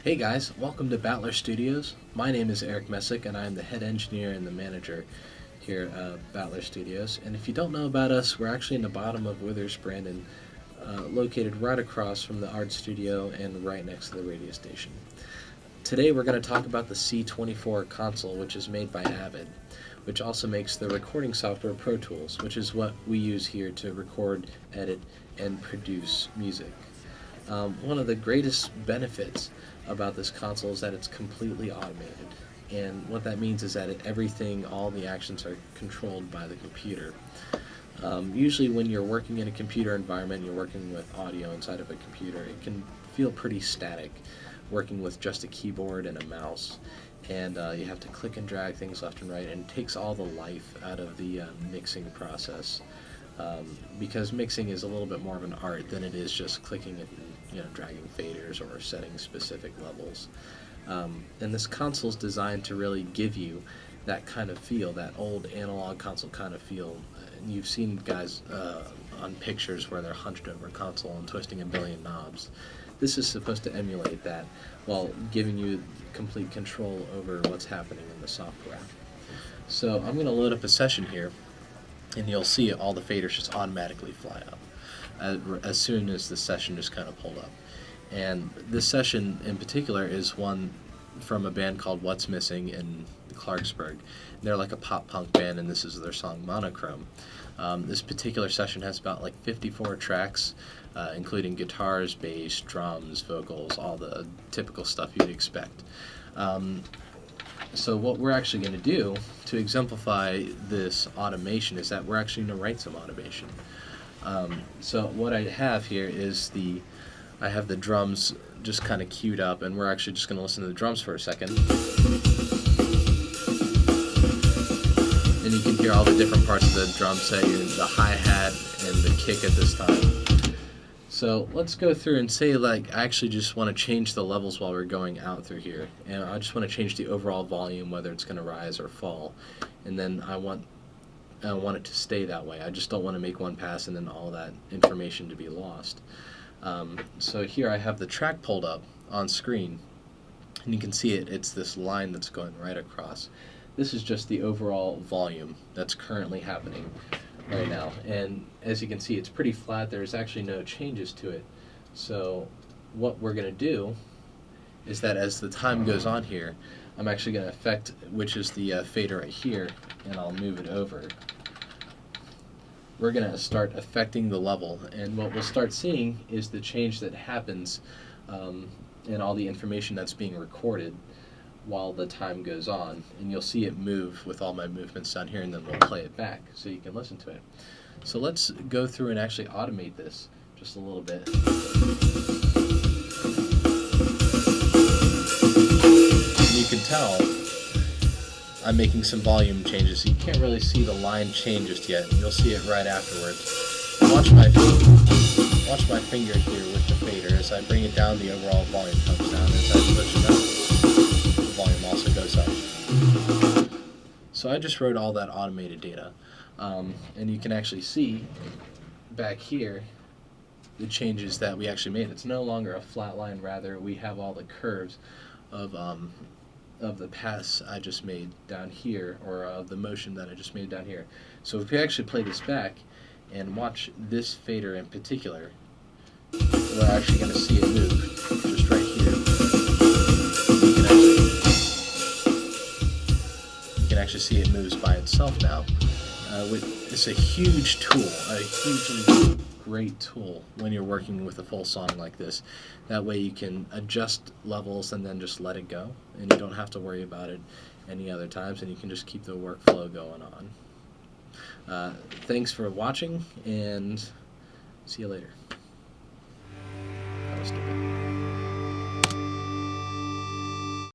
Hey guys, welcome to Battler Studios. My name is Eric Messick, and I'm the head engineer and the manager here at Battler Studios. And if you don't know about us, we're actually in the bottom of Withers, Brandon, located right across from the art studio and right next to the radio station. Today we're going to talk about the C24 console, which is made by Avid, which also makes the recording software Pro Tools, which is what we use here to record, edit, and produce music. One of the greatest benefits about this console is that it's completely automated, and what that means is that everything, all the actions are controlled by the computer. Usually when you're working in a computer environment, you're working with audio inside of a computer, it can feel pretty static, working with just a keyboard and a mouse, and you have to click and drag things left and right, and it takes all the life out of the mixing process. Because mixing is a little bit more of an art than it is just clicking and dragging faders or setting specific levels. And this console is designed to really give you that kind of feel, that old analog console kind of feel. And you've seen guys on pictures where they're hunched over a console and twisting a billion knobs. This is supposed to emulate that while giving you complete control over what's happening in the software. So I'm going to load up a session here, and you'll see all the faders just automatically fly up as soon as the session is kind of pulled up. And this session in particular is one from a band called What's Missing in Clarksburg. They're like a pop punk band, and this is their song Monochrome. This particular session has about like 54 tracks, including guitars, bass, drums, vocals, all the typical stuff you'd expect. So what we're actually going to do to exemplify this automation is that we're actually going to write some automation. So what I have here is I have the drums just kind of queued up, and we're actually just going to listen to the drums for a second. And you can hear all the different parts of the drum set, the hi-hat and the kick at this time. So let's go through and say, I actually just want to change the levels while we're going out through here. And I just want to change the overall volume, whether it's going to rise or fall. And then I want it to stay that way. I just don't want to make one pass and then all that information to be lost. So here I have the track pulled up on screen, and you can see it's this line that's going right across. This is just the overall volume that's currently happening right now, and as you can see, it's pretty flat. There's actually no changes to it. So what we're going to do is that as the time goes on here, I'm actually going to affect, which is the fader right here, and I'll move it over. We're going to start affecting the level, and what we'll start seeing is the change that happens in all the information that's being recorded while the time goes on, and you'll see it move with all my movements down here, and then we'll play it back so you can listen to it. So let's go through and actually automate this just a little bit. And you can tell I'm making some volume changes, so you can't really see the line change just yet. You'll see it right afterwards. Watch my finger here with the fader. As I bring it down, the overall volume comes down. As I push it up, the volume also goes up. So I just wrote all that automated data, and you can actually see back here the changes that we actually made. It's no longer a flat line, rather we have all the curves of the pass I just made down here, or of the motion that I just made down here. So if we actually play this back and watch this fader in particular, we're actually going to see it move just right here. You can actually see it moves by itself now. It's a huge tool, a hugely great tool when you're working with a full song like this. That way you can adjust levels and then just let it go, and you don't have to worry about it any other times, and you can just keep the workflow going on. Thanks for watching, and see you later. That was stupid.